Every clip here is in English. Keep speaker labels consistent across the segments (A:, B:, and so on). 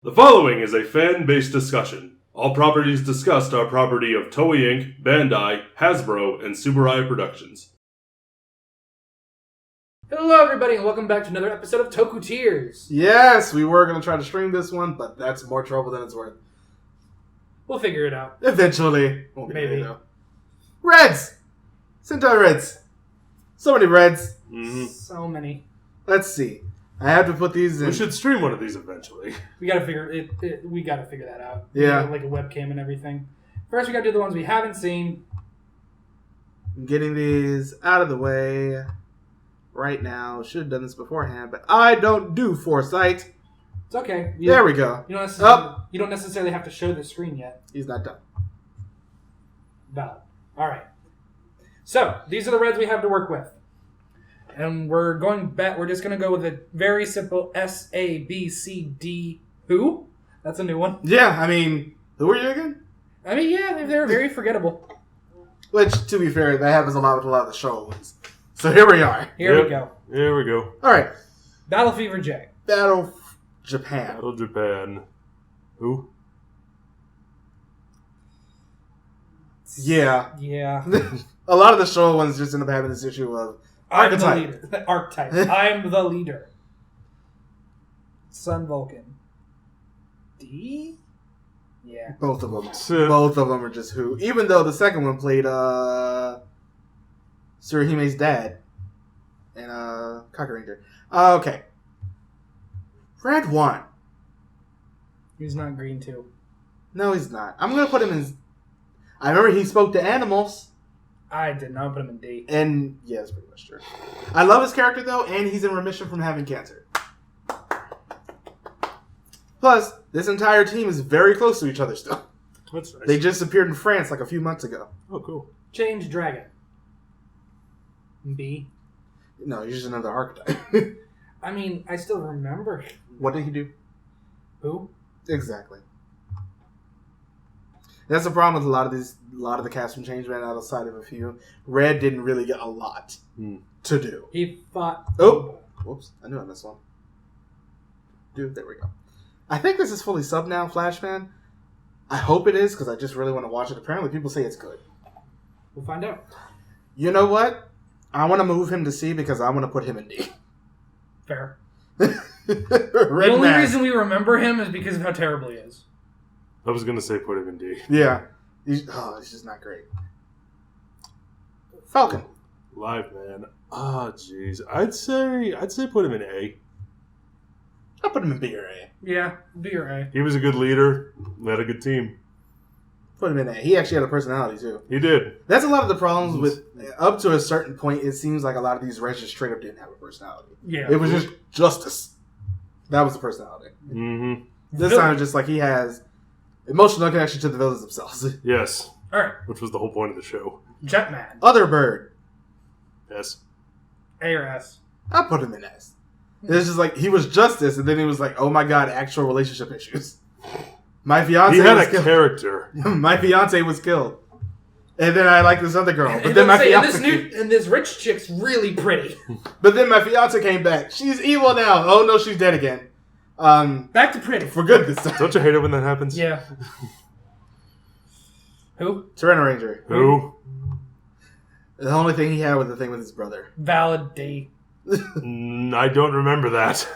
A: The following is a fan-based discussion. All properties discussed are property of Toei Inc., Bandai, Hasbro, and Subaru Productions.
B: Hello everybody and welcome back to another episode of Tokutiers.
C: Yes, we were going to try to stream this one, but that's more trouble than it's worth.
B: We'll figure it out.
C: Eventually.
B: Maybe.
C: Reds! Sentai Reds. So many Reds.
A: Mm-hmm.
B: So many.
C: Let's see. I have to put these in.
A: We should stream one of these eventually.
B: We gotta figure it. We gotta figure that out.
C: Yeah.
B: Like a webcam and everything. First, we gotta do the ones we haven't seen.
C: I'm getting these out of the way right now. Should have done this beforehand, but I don't do foresight.
B: It's okay.
C: There we go.
B: You don't necessarily have to show the screen yet.
C: He's not done.
B: Valid. All right. So these are the reds we have to work with. And we're just going to go with a very simple S-A-B-C-D. Who? That's a new one.
C: Yeah, I mean, who are you again?
B: I mean, yeah, they're very forgettable.
C: Which, to be fair, that happens a lot with a lot of the show ones. So here we are.
B: Here we go.
A: Here we go.
C: All right.
B: Battle Fever J.
C: Battle Japan.
A: Battle Japan. Who?
C: Yeah.
B: Yeah.
C: A lot of the show ones just end up having this issue of
B: I'm the
C: archetype.
B: leader. Archetype. I'm the leader. Sun Vulcan. D? Yeah.
C: Both of them. Both of them are just who. Even though the second one played Tsuruhime's dad and Kaku Ranger. Okay. Red 1.
B: He's not green too.
C: No, he's not. I'm going to put him in... I remember he spoke to animals.
B: I did not put him in D.
C: And, yeah, that's pretty much true. I love his character, though, and he's in remission from having cancer. Plus, this entire team is very close to each other still.
A: That's nice.
C: They just appeared in France like a few months ago.
A: Oh, cool.
B: Change Dragon. B.
C: No, he's just another archetype.
B: I mean, I still remember.
C: What did he do?
B: Who?
C: Exactly. That's the problem with a lot of the cast from Changeman outside of a few. Red didn't really get a lot to do.
B: He fought...
C: Oh! Whoops. I knew I missed one. Dude, there we go. I think this is fully subbed now, Flashman. I hope it is, because I just really want to watch it. Apparently, people say it's good.
B: We'll find out.
C: You know what? I want to move him to C because I want to put him in D.
B: Fair.
C: The
B: only reason we remember him is because of how terrible he is.
A: I was going to say put him in D.
C: Yeah. He's just not great. Falcon.
A: Live man. Ah, jeez. I'd say put him in A.
C: I'll put him in B or A.
B: Yeah, B or A.
A: He was a good leader. Led a good team.
C: Put him in A. He actually had a personality, too.
A: He did.
C: That's a lot of the problems with... Up to a certain point, it seems like a lot of these Reds just straight up didn't have a personality.
B: Yeah.
C: It was just Justice. That was the personality.
A: Mm-hmm.
C: This time, it's just like he has emotional connection to the villains themselves.
A: Yes.
B: All right.
A: Which was the whole point of the show.
B: Jetman.
C: Other Bird.
A: Yes.
B: A or S.
C: I put him in S. It's just like, he was Justice, and then he was like, oh my god, actual relationship issues. My fiance
A: He had
C: was
A: a
C: killed.
A: character.
C: My fiance was killed. And then I like this other girl. But
B: And
C: then my
B: let's say,
C: fiance...
B: and this rich chick's really pretty.
C: But then my fiance came back. She's evil now. Oh no, she's dead again.
B: Back to pretty.
C: For good this time.
A: Don't you hate it when that happens?
B: Yeah. Who?
C: Tyranno Ranger.
A: Who?
C: The only thing he had was the thing with his brother.
B: Valid D.
A: I don't remember that.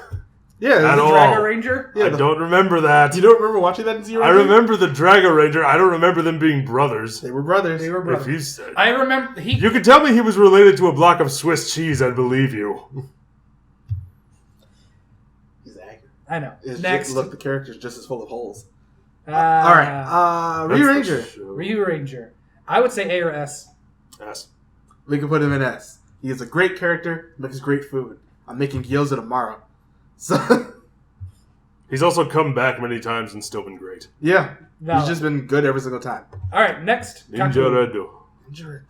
C: Yeah,
A: At
C: the
A: all.
B: Dragon Ranger?
C: Yeah,
A: I don't remember that.
C: You don't remember watching that in Zero?
A: I remember the Drago Ranger. I don't remember them being brothers.
C: They were brothers.
B: They were
A: If
B: brothers.
A: you said,
B: I remember
A: you could tell me he was related to a block of Swiss cheese, I'd believe you.
C: He's accurate.
B: I know.
C: It's
B: Next.
C: Just, look, the character's just as full of holes.
B: All
C: Alright, Ryu Ranger.
B: Ryu Ranger. I would say A or S.
A: Yes.
C: We can put him in S. He is a great character, makes great food. I'm making gyoza tomorrow. So...
A: He's also come back many times and still been great.
C: Yeah.
B: Valid.
C: He's just been good every single time.
B: All right, next.
A: Ninja
B: Kaku.
A: Redo.
C: Injured.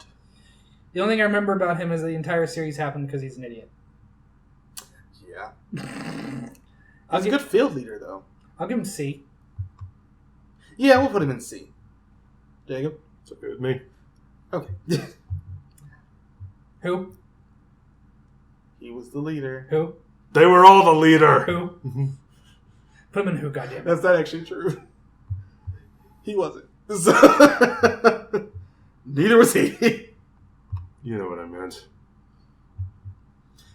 B: The only thing I remember about him is the entire series happened because he's an idiot.
C: Yeah.
B: I'll
C: He's a
B: give,
C: good field leader, though.
B: I'll give him C.
C: Yeah, we'll put him in C. Jacob?
A: It's okay with me.
C: Okay.
B: Who?
C: He was the leader.
B: Who?
A: They were all the leader.
B: Who? Put him in who, goddammit.
C: That's not actually true. He wasn't. So, neither was he.
A: You know what I meant.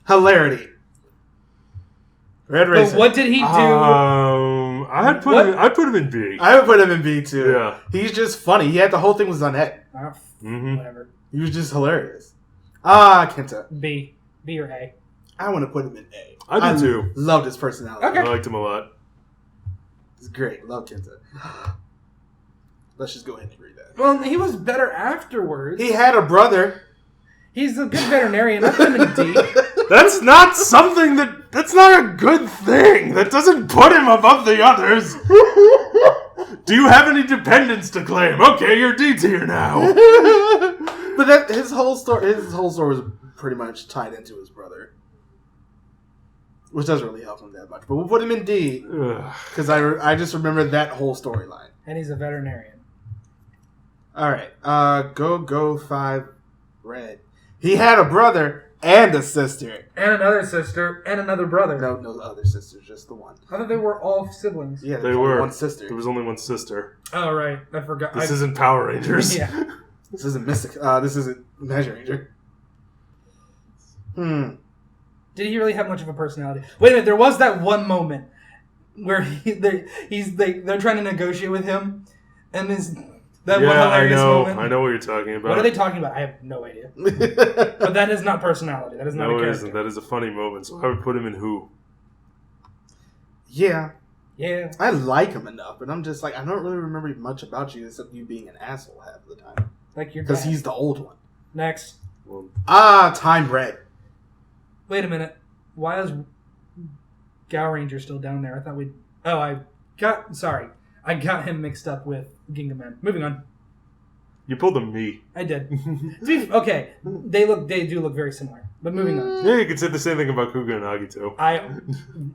C: Hilarity. Red Racer.
B: But what did he do?
A: I'd put him in B.
C: I would put him in B too.
A: Yeah.
C: He's just funny. He had the whole thing was on head.
B: Whatever.
C: He was just hilarious. Kenta.
B: B or A?
C: I want to put him in A.
A: I do too.
C: Loved his personality.
B: Okay.
A: I liked him a lot.
C: It's great. Love Kenta. Let's just go ahead and read that.
B: Well, he was better afterwards.
C: He had a brother.
B: He's a good veterinarian. I put him in D.
A: That's not something that's not a good thing. That doesn't put him above the others. Do you have any dependents to claim? Okay, you're D tier now.
C: But his whole story was pretty much tied into his brother, which doesn't really help him that much. But we'll put him in D because I just remember that whole storyline.
B: And he's a veterinarian.
C: All right, go 5 red. He had a brother and a sister.
B: And another sister and another brother.
C: No other sisters, just the one.
B: I thought they were all siblings.
C: Yeah,
A: They were.
C: one sister.
A: There was only one sister.
B: Oh, right. I forgot.
A: This isn't Power Rangers.
B: Yeah.
C: This isn't Mystic. This isn't Magic Ranger.
B: Did he really have much of a personality? Wait a minute. There was that one moment where they're trying to negotiate with him, and that one hilarious moment.
A: I know what you're talking about.
B: What are they talking about? I have no idea. But that is not personality. That is not a character.
A: No, it isn't. That is a funny moment. So I would put him in who?
C: Yeah.
B: Yeah.
C: I like him enough, but I'm just like, I don't really remember much about you except you being an asshole half of the time.
B: Like your dad.
C: Because he's the old one.
B: Next.
C: Time red.
B: Wait a minute. Why is Gal Ranger still down there? I thought we'd... Oh, I got him mixed up with Ginga Man. Moving on.
A: You pulled a me.
B: I did. Okay. They do look very similar. But moving on.
A: Yeah, you could say the same thing about Kuga and Agito.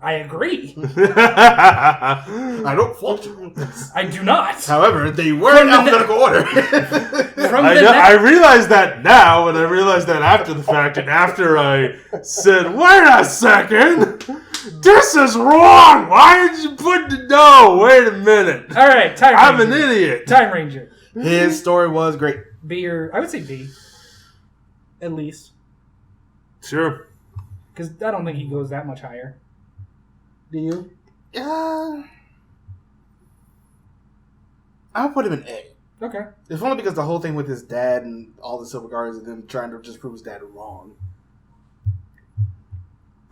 B: I agree.
C: I don't fault you.
B: I do not.
C: However, they were in alphabetical order.
A: I realize that now, and I realize that after the fact, and after I said, wait a second, this is wrong. Why did you put the no? Wait a minute.
B: All right, Time
A: I'm
B: Ranger.
A: an idiot.
B: Time Ranger.
C: His story was great.
B: B or... I would say B. At least.
A: Sure.
B: Because I don't think he goes that much higher. Do you?
C: I'll put him in A.
B: Okay.
C: It's only because the whole thing with his dad and all the Silver Guards and them trying to just prove his dad wrong.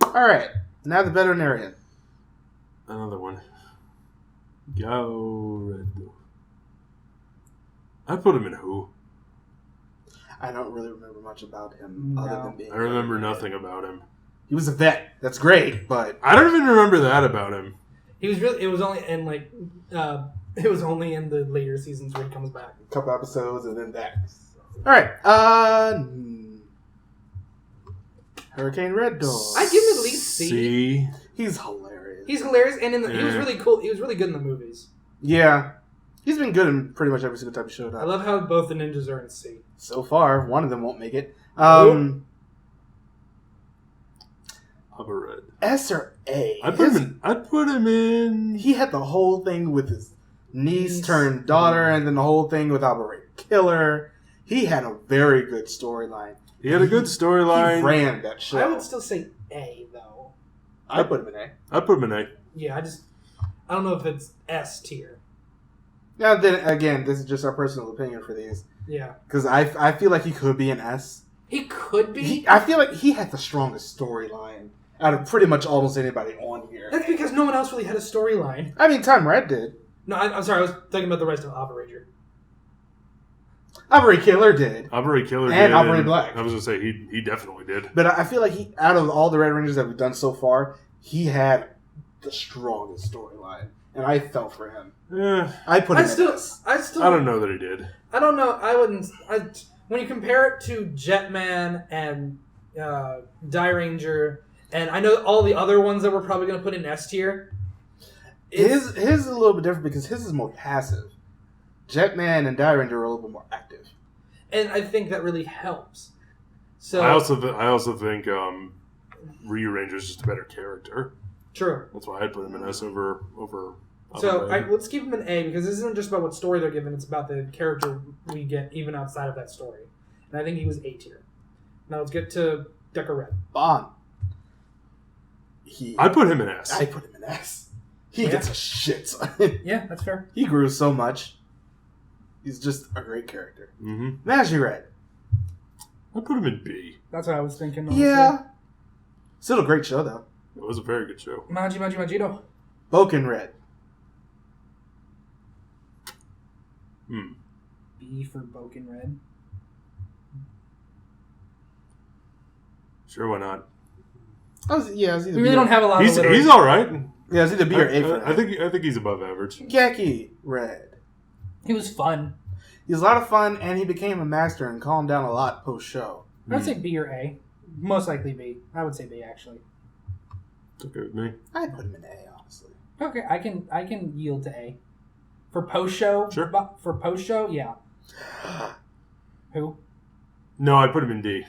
C: Alright, now the veterinarian.
A: Another one. Go Red. I'd put him in who?
C: I don't really remember much about him other than being...
A: I remember nothing about him.
C: He was a vet. That's great, but...
A: I don't even remember that about him.
B: He was really... It was only in, it was only in the later seasons where he comes back.
C: A couple episodes and then that. Alright, Hurricane Red Dog.
B: I give him at least C.
A: C.
C: He's hilarious.
B: He's hilarious, and he was really cool. He was really good in the movies.
C: Yeah. He's been good in pretty much every single time he showed up.
B: I love how both the ninjas are in C.
C: So far, one of them won't make it.
A: Upper Red.
C: S or A?
A: I'd put him in...
C: He had the whole thing with his niece turned daughter, and then the whole thing with Operation Killer. He had a very good storyline.
A: He had a good storyline.
C: He ran that show.
B: I would still say A, though.
C: I'd put him in A.
A: I'd put him in A.
B: Yeah, I don't know if it's S tier.
C: Now, then again, this is just our personal opinion for these.
B: Yeah.
C: Because I feel like he could be an S.
B: He could be.
C: I feel like he had the strongest storyline out of pretty much almost anybody on here.
B: That's because no one else really had a storyline.
C: I mean, Time Red did.
B: No, I'm sorry. I was thinking about the rest of Operator.
C: Operate Killer did.
A: Operate Killer did.
C: And Operate Black.
A: I was going to say, he definitely did.
C: But I feel like out of all the Red Rangers that we've done so far, he had the strongest storyline. And I felt for him. I put him in S.
A: I don't know that he did.
B: I don't know. I wouldn't. When you compare it to Jetman and Die Ranger, and I know all the other ones that we're probably going to put in S tier.
C: His is a little bit different because his is more passive. Jetman and Die Ranger are a little bit more active.
B: And I think that really helps. So
A: I also think Ryu Ranger is just a better character.
B: True.
A: That's why I'd put him in S over.
B: So let's keep him an A because this isn't just about what story they're given; it's about the character we get even outside of that story. And I think he was A tier. Now let's get to Decker Red.
C: Bond.
A: I put him in S.
C: I put him in S. He gets a shit son.
B: Yeah, that's fair.
C: He grew so much. He's just a great character.
A: Mm-hmm.
C: Magi Red.
A: I put him in B.
B: That's what I was thinking. Honestly.
C: Yeah. Still a great show, though.
A: It was a very good show.
B: Majito.
C: Boken Red.
B: B for Boken Red.
A: Sure, why not?
C: We
B: really don't have a lot.
A: He's all right.
C: Yeah, it's either B or A for him.
A: I think he's above average.
C: Geki Red.
B: He was fun.
C: He was a lot of fun, and he became a master and calmed down a lot post-show.
B: I'd say B or A. Most likely B. I would say B, actually.
A: It's okay with me.
C: I'd put him in A, honestly.
B: Okay, I can yield to A. For post-show?
A: Sure.
B: For post-show, yeah. Who?
A: No, I put him in D.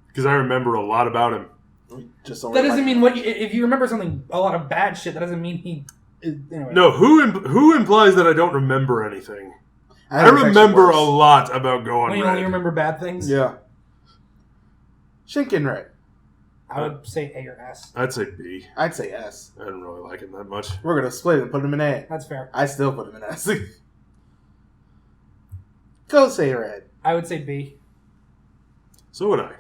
A: Because I remember a lot about him.
B: That doesn't mean if you remember a lot of bad shit, that doesn't mean he... Anyway.
A: No, who implies that I don't remember anything? I remember a lot about Gohan
B: When you
A: Red.
B: only remember bad things?
C: Yeah. Shinken Red.
B: I would say A or S.
A: I'd say B.
C: I'd say S.
A: I didn't really like him that much.
C: We're going to split and put him in A.
B: That's fair.
C: I still put him in S. Kosei Red.
B: I would say B.
A: So would I.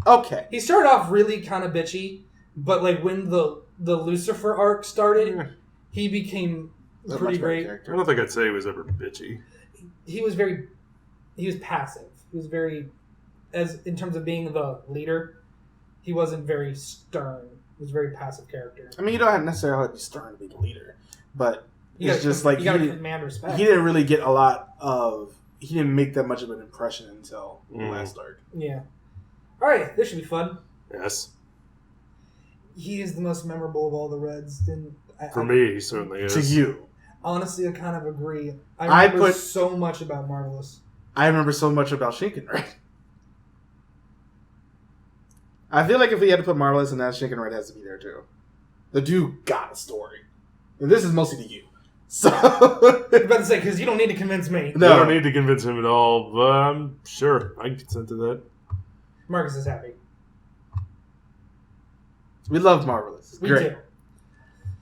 C: Okay.
B: He started off really kind of bitchy, but like when the Lucifer arc started, he became pretty great.
A: I don't think I'd say he was ever bitchy.
B: He was passive. He was very, in terms of being the leader, he wasn't very stern. He was a very passive character.
C: I mean, you don't necessarily have to be stern to be the leader, but it's just like
B: you gotta command respect.
C: He didn't really get a lot of. He didn't make that much of an impression until the last arc.
B: Yeah. All right, this should be fun.
A: Yes.
B: He is the most memorable of all the Reds.
A: For me, he certainly is.
C: To you.
B: Honestly, I kind of agree. I remember so much about Marvelous.
C: I remember so much about Shinken Red. I feel like if we had to put Marvelous in that, Shinken Red has to be there too. The dude got a story. And this is mostly to you. So
B: I was about to say, because you don't need to convince me.
C: No.
A: I don't need to convince him at all, but I'm sure I can consent to that.
B: Marcus is happy.
C: We love Marvelous. It's
B: We
C: great.
B: do.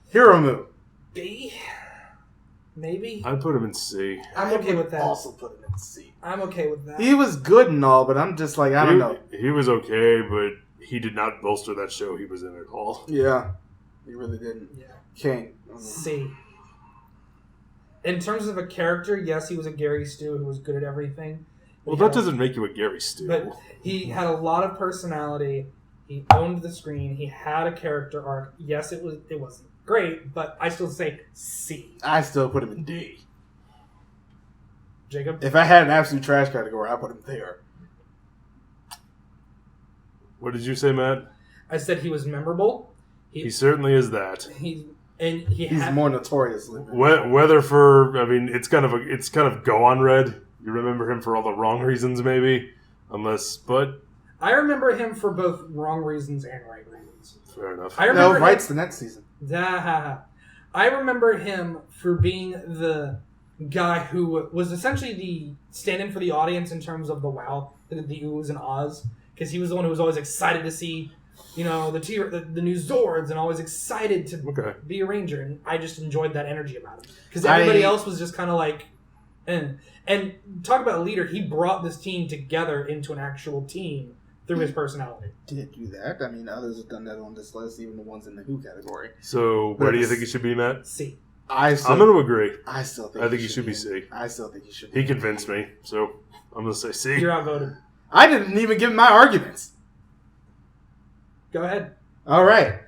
C: Hero Moon.
B: B? Maybe?
A: I'd put him in C.
B: I'm okay with that.
C: Also put him in C.
B: I'm okay with that.
C: He was good and all, but I'm just like, I don't know.
A: He was okay, but he did not bolster that show he was in at all.
C: Yeah. He really didn't.
B: Yeah.
C: King.
B: C. In terms of a character, yes, he was a Gary Stu who was good at everything.
A: Well, that doesn't make you a Gary Stu.
B: But he had a lot of personality. He owned the screen. He had a character arc. Yes, it wasn't great, but I still say C.
C: I still put him in D.
B: Jacob?
C: If I had an absolute trash category, I'd put him there.
A: What did you say, Matt?
B: I said he was memorable.
A: He certainly is that.
C: He's more notoriously.
A: Whether for, I mean, it's kind of Gohan Red. You remember him for all the wrong reasons, maybe, but
B: I remember him for both wrong reasons and right reasons.
A: Fair enough.
C: Right's the next season.
B: I remember him for being the guy who was essentially the stand-in for the audience in terms of the WoW, the oohs and ahs, because he was the one who was always excited to see, the new Zords and always excited to be a ranger, and I just enjoyed that energy about him because everybody else was just kind of like, and talk about a leader. He brought this team together into an actual team through his personality.
C: Did do that? I mean, others have done that on this list, even the ones in the Who category.
A: So, where do you think he should be, Matt?
B: C.
A: I'm going to agree.
C: I still think.
A: I think he should be C.
C: I still think he should.
A: He convinced me, so I'm going to say C.
B: You're outvoted.
C: I didn't even give my arguments.
B: Go ahead.
C: All right.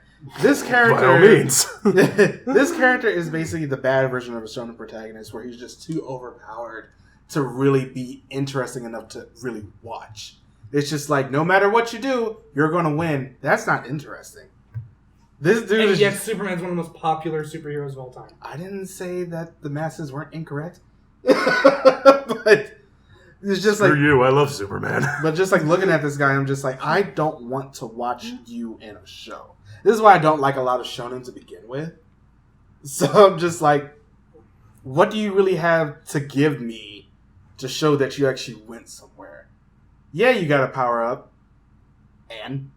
C: This character,
A: by all means,
C: this character is basically the bad version of a shonen protagonist, where he's just too overpowered to really be interesting enough to really watch. It's just like, no matter what you do, you're going to win. That's not interesting. This dude
B: and
C: is
B: yet Superman's one of the most popular superheroes of all time.
C: I didn't say that the masses weren't incorrect. But It's just
A: Screw
C: like
A: you. I love Superman.
C: But just like looking at this guy, I'm just like, I don't want to watch you in a show. This is why I don't like a lot of shonen to begin with. So I'm just like, what do you really have to give me to show that you actually went somewhere? Yeah, you got a power up, and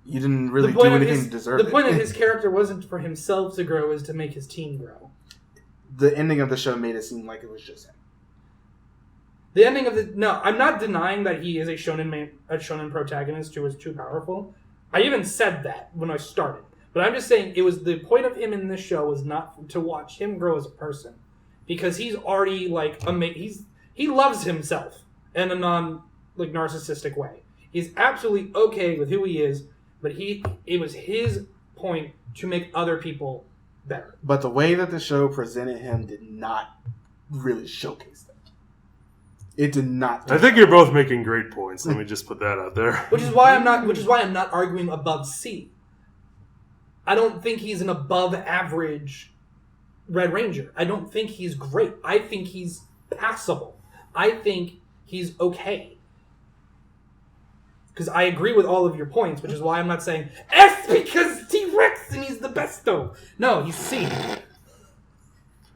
C: you didn't really do anything to deserve it.
B: The point of his character wasn't for himself to grow, it was to make his team grow.
C: The ending of the show made it seem like it was just him.
B: The ending of no, I'm not denying that he is a shonen protagonist who is too powerful. I even said that when I started, but I'm just saying it was the point of him in this show was not to watch him grow as a person, because he's already like he loves himself in a narcissistic way. He's absolutely okay with who he is, but it was his point to make other people better.
C: But the way that the show presented him did not really showcase that. It did not.
A: I think you're both making great points. Let me just put that out there.
B: Which is why I'm not arguing above C. I don't think he's an above average Red Ranger. I don't think he's great. I think he's passable. I think he's okay. Because I agree with all of your points, which is why I'm not saying S because T-Rex and he's the best though. No, he's C.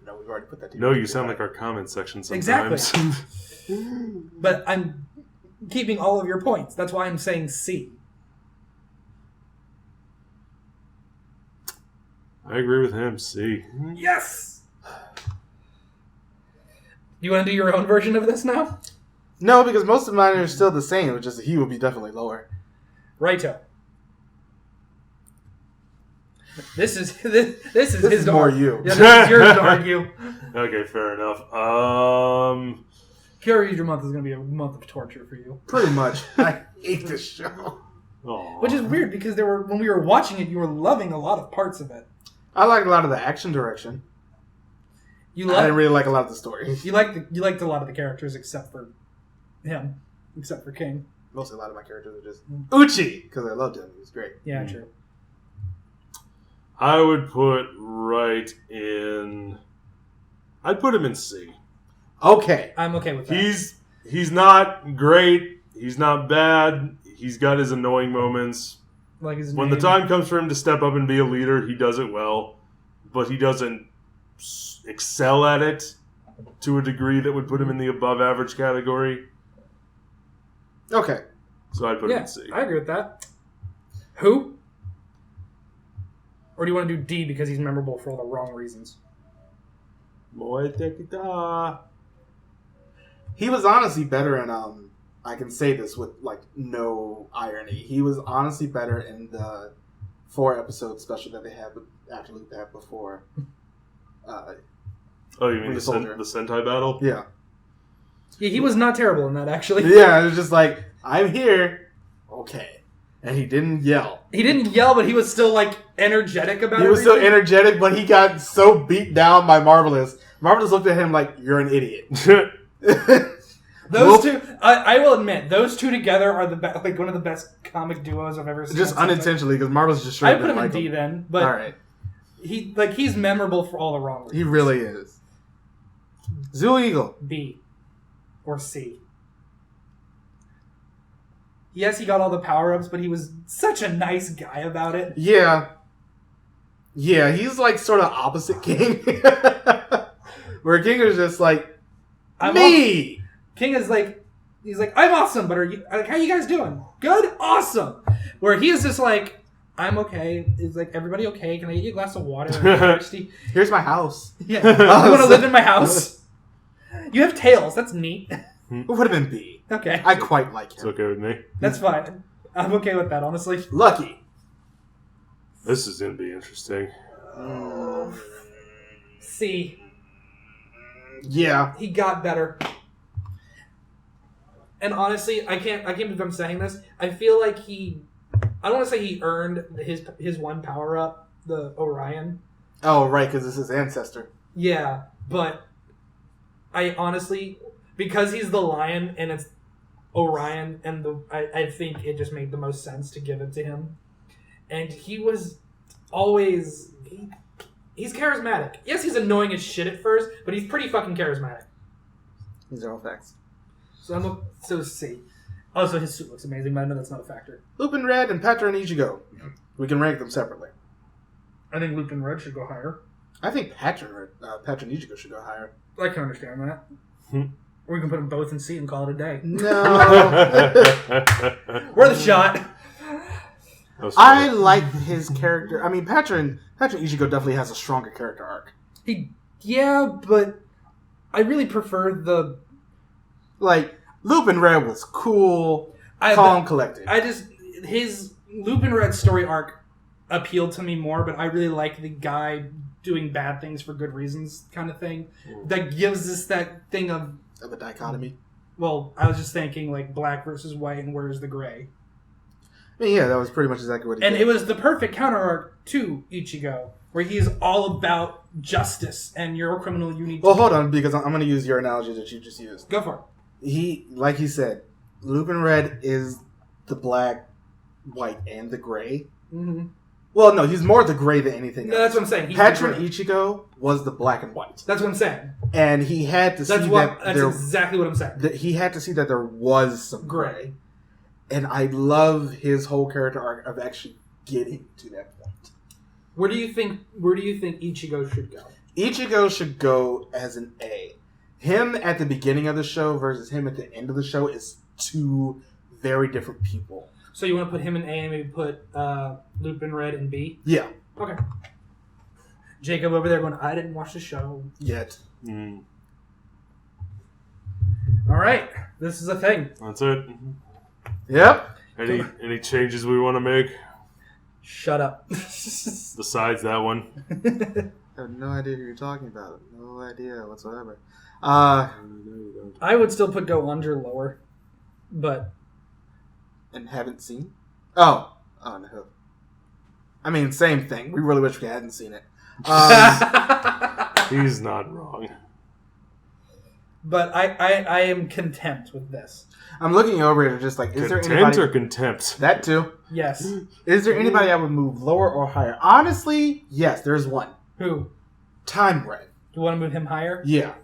C: No, we've already put that.
A: No, you sound like our comment section sometimes.
B: Exactly. But I'm keeping all of your points. That's why I'm saying C.
A: I agree with him. C.
B: Yes! You want to do your own version of this now?
C: No, because most of mine are still the same. It's just he will be definitely lower.
B: Righto. This is his
C: more
B: to
C: you.
B: Yeah, this is yours to argue.
A: Okay, fair enough.
B: Kyoryuger month is going to be a month of torture for you.
C: Pretty much. I hate this show.
A: Aww.
B: Which is weird because when we were watching it, you were loving a lot of parts of it.
C: I liked a lot of the action direction. I didn't really like a lot of the story.
B: You liked a lot of the characters except for him, except for King.
C: Mostly a lot of my characters are just Uchi because I loved him. He was great.
B: Yeah, true.
A: I would put I'd put him in C.
C: Okay.
B: I'm okay with that.
A: He's not great. He's not bad. He's got his annoying moments.
B: Like his
A: when
B: name.
A: the time comes for him to step up and be a leader, he does it well. But he doesn't excel at it to a degree that would put him in the above average category.
C: Okay.
A: So I'd put him in C.
B: I agree with that. Who? Or do you want to do D because he's memorable for all the wrong reasons?
C: He was honestly better in I can say this with like no irony. He was honestly better in the 4-episode special that they had after Loop had before.
A: Oh, you mean the Sentai battle?
C: Yeah.
B: Yeah, he was not terrible in that actually.
C: Yeah, it was just like, I'm here. Okay. And he didn't yell.
B: He didn't yell, but he was still like energetic about it.
C: He was still energetic, but he got so beat down by Marvelous. Marvelous looked at him like, you're an idiot.
B: Those two, I will admit, those two together are like one of the best comic duos I've ever seen.
C: Just unintentionally, because Marvelous just straight
B: I put him in D then, but
C: all right.
B: He's memorable for all the wrong reasons.
C: He really is. Zoo Eagle.
B: B or C. Yes, he got all the power-ups, but he was such a nice guy about it.
C: Yeah. Yeah, he's like sort of opposite King. Where King is just like, me!
B: King is like, he's like, I'm awesome, but how are you guys doing? Good? Awesome! Where he is just like, I'm okay. Is like, everybody okay? Can I get you a glass of water? I'm thirsty.
C: Here's my house.
B: Yeah. You want to live in my house? You have tails. That's neat.
C: It would have been B.
B: Okay.
C: I quite like him.
A: It's okay with me.
B: That's fine. I'm okay with that, honestly.
C: Lucky.
A: This is going to be interesting.
B: C.
C: Yeah.
B: He got better. And honestly, I can't believe I'm saying this. I feel like I don't want to say he earned his one power up, the Orion.
C: Oh, right, because it's his ancestor.
B: Yeah, but I honestly, because he's the lion and it's Orion, and I think it just made the most sense to give it to him. And he was always he's charismatic. Yes, he's annoying as shit at first, but he's pretty fucking charismatic.
C: These are all facts.
B: So C. Also, his suit looks amazing, but I know that's not a factor.
C: Lupin Red and Patra Ichigo. We can rank them separately.
B: I think Lupin Red should go higher.
C: I think Patra Ichigo should go higher.
B: I can understand that. Or we can put them both in C and call it a day.
C: No.
B: Worth a shot.
C: I like his character. I mean, Patra Ichigo definitely has a stronger character arc.
B: Yeah, but I really prefer the...
C: Like, Lupin Red was cool, calm, collected.
B: His Lupin Red story arc appealed to me more, but I really like the guy doing bad things for good reasons kind of thing. That gives us that thing of
C: a dichotomy.
B: Well, I was just thinking like black versus white and where's the gray.
C: I mean, yeah, that was pretty much exactly what he did.
B: And it was the perfect counter arc to Ichigo, where he's all about justice and you're a criminal, you need to...
C: Well, hold on, because I'm going to use your analogy that you just used.
B: Go for it.
C: Like he said, Lupin Red is the black, white, and the gray.
B: Mm-hmm.
C: Well, no, he's more the gray than anything else.
B: No, that's what I'm saying.
C: Patra Ichigo was the black and white.
B: That's what I'm saying.
C: And he had to see that...
B: That's exactly what I'm saying.
C: He had to see that there was some gray. And I love his whole character arc of actually getting to that point.
B: Where do you think Ichigo should go?
C: Ichigo should go as an A. Him at the beginning of the show versus him at the end of the show is two very different people.
B: So you want to put him in A and maybe put Lupin Red in B?
C: Yeah.
B: Okay. Jacob over there going, I didn't watch the show.
C: Yet.
B: All right. This is a thing.
A: That's it.
C: Yep.
A: Any changes we want to make?
B: Shut up.
A: Besides that one.
C: I have no idea who you're talking about. No idea whatsoever.
B: I would still put Go Under lower, but...
C: And haven't seen? Oh no. I mean, same thing. We really wish we hadn't seen it.
A: He's not wrong.
B: But I am content with this.
C: I'm looking over it and just like, is there anybody...
A: Content or contempt?
C: That too.
B: Yes.
C: Is there anybody I would move lower or higher? Honestly, yes, there's one.
B: Who?
C: Time Red.
B: You want to move him higher?
C: Yeah.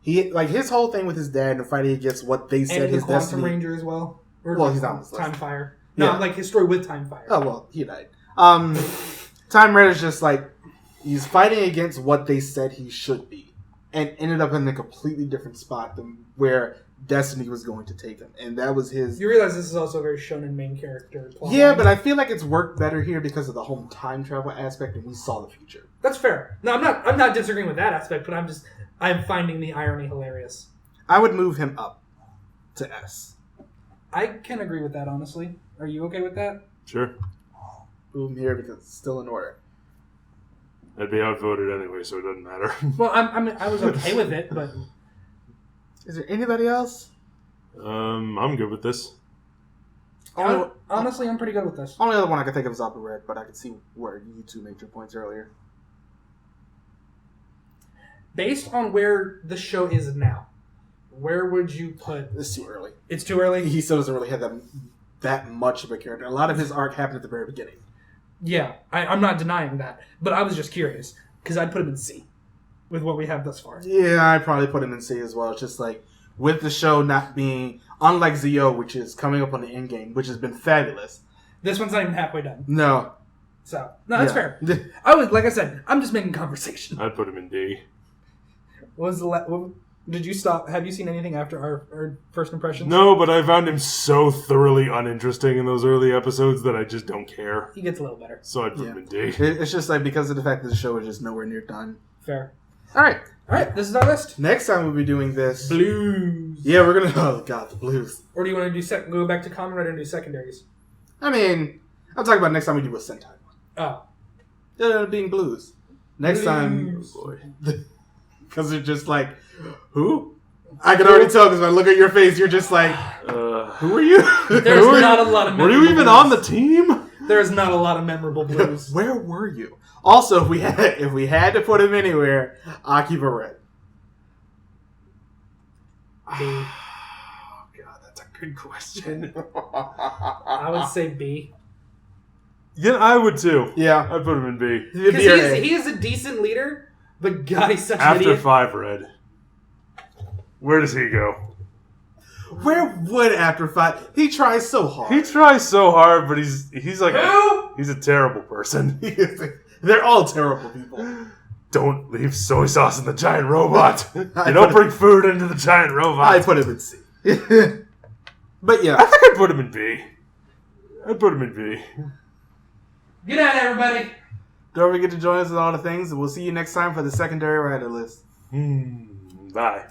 C: He his whole thing with his dad and fighting against what they said
B: and
C: his
B: Quantum
C: destiny...
B: Ranger as well? Or
C: well, he's on this list.
B: Time Fire. No, like his story with Time Fire.
C: Oh, well, he died. Time Red is just like, he's fighting against what they said he should be. And ended up in a completely different spot than where Destiny was going to take him. And that was his...
B: You realize this is also a very shonen main character plot.
C: Yeah, but I feel like it's worked better here because of the whole time travel aspect and we saw the future.
B: That's fair. No, I'm not disagreeing with that aspect, but I'm finding the irony hilarious.
C: I would move him up to S.
B: I can agree with that, honestly. Are you okay with that?
A: Sure.
C: Move him here because it's still in order.
A: I'd be outvoted anyway, so it doesn't matter.
B: Well, I was okay with it, but...
C: Is there anybody else?
A: I'm good with this.
B: Honestly, I'm pretty good with this.
C: Only other one I can think of is Opera Red, but I can see where you two made your points earlier.
B: Based on where the show is now, where would you put...
C: It's too early.
B: It's too early?
C: He still doesn't really have that much of a character. A lot of his arc happened at the very beginning.
B: Yeah, I'm not denying that. But I was just curious, because I'd put him in C with what we have thus far.
C: Yeah, I'd probably put him in C as well. It's just like, with the show not being... Unlike ZO, which is coming up on the end game, which has been fabulous.
B: This one's not even halfway done.
C: No.
B: So, no, that's fair. Like I said, I'm just making conversation.
A: I'd put him in D.
B: Did you stop? Have you seen anything after our first impressions?
A: No, but I found him so thoroughly uninteresting in those early episodes that I just don't care.
B: He gets a little better.
A: So I'd put him in D.
C: It's just like because of the fact that the show is just nowhere near done.
B: Fair.
C: All right,
B: this is our list.
C: Next time we'll be doing this.
B: Blues.
C: Yeah, we're going to... Oh, God, the blues.
B: Or do you want to do go back to Kamen Rider and do secondaries?
C: I mean, I'm talking about next time we do a Sentai one.
B: Oh.
C: Being blues. Next time... Oh, boy. Because they're just like, who? I can already tell because when I look at your face, you're just like, who are you?
B: There's not a lot of memorable
A: Were you even
B: blues.
A: on the team?
B: There's not a lot of memorable blues.
C: Where were you? Also, if we had to put him anywhere, Akiba Red.
B: B.
C: Oh, God, that's a good question.
B: I would say B.
A: Yeah, I would too.
C: Yeah.
A: I'd put him in B.
B: Because he is a decent leader, but God, he's such an
A: After
B: idiot.
A: 5 Red. Where does he go?
C: Where would After Fight? He tries so hard.
A: He tries so hard, but he's like
B: Who?
A: he's a terrible person.
C: They're all terrible people.
A: Don't leave soy sauce in the giant robot. You don't bring food into the giant robot.
C: I put him in C. But yeah.
A: I think I'd put him in B. I'd put him in B.
B: Good night, everybody.
C: Don't forget to join us with all the things. We'll see you next time for the secondary writer list.
A: Bye.